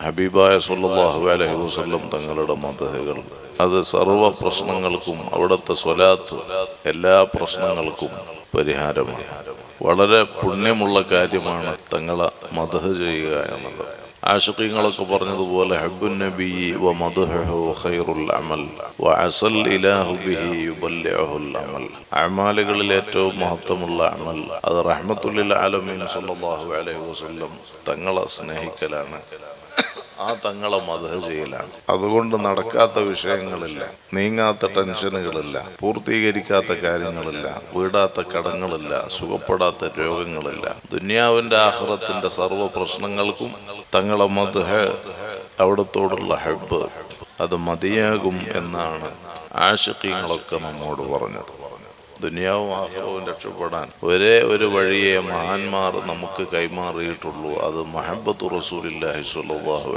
ഹബീബായ സല്ലല്ലാഹു അലൈഹി വസല്ലം തങ്ങളുടെ മദ്ഹുകൾ അത് സർവ്വ പ്രശ്നങ്ങൾക്കും അവിടുത്തെ സ്വലാത്ത് എല്ലാ പ്രശ്നങ്ങൾക്കും പരിഹാരമാണ്. വളരെ പുണ്യമുള്ള കാര്യമാണ് തങ്ങളെ മദ്ഹ് ചെയ്യുക എന്നത്. ആശിഖീങ്ങളൊക്കെ പറഞ്ഞതുപോലെ ഹബ്ബുൻ നബിയ്യി വ മദ്ഹുഹു ഖൈറുൽ അമൽ വ അസൽ ഇലാഹു ബിഹി യുബല്ലിഉൽ അമൽ. അമാലുകളിൽ ഏറ്റവും മഹത്വമുള്ള അമൽ അത് റഹ്മത്തുൽ ആലമീൻ സല്ലല്ലാഹു അലൈഹി വസല്ലം തങ്ങളെ സ്നേഹിക്കലാണ്, ആ തങ്ങളെ മദ്ഹ് ചെയ്യലാണ്. അതുകൊണ്ട് നടക്കാത്ത വിഷയങ്ങളില്ല, നീങ്ങാത്ത ടെൻഷനുകളില്ല, പൂർത്തീകരിക്കാത്ത കാര്യങ്ങളില്ല, വീടാത്ത കടങ്ങളില്ല, സുഖപ്പെടാത്ത രോഗങ്ങളില്ല. ദുനിയാവിന്റെ ആഖിറത്തിന്റെ സർവ്വ പ്രശ്നങ്ങൾക്കും തങ്ങളെ മദ്ഹ്, അവിടത്തോടുള്ള ഹബ്ബ് അത് മതിയാകും എന്നാണ് ആശിഖീങ്ങളൊക്കെ നമ്മോട് പറഞ്ഞത്. ദുനിയാവും ആഖിറവും രക്ഷപ്പെടാൻ ഒരേ ഒരു വഴിയെ മഹാന്മാർ നമുക്ക് കൈമാറിയിട്ടുള്ളൂ, അത് മഹബ്ബത്തു റസൂലില്ലാഹി സ്വല്ലല്ലാഹു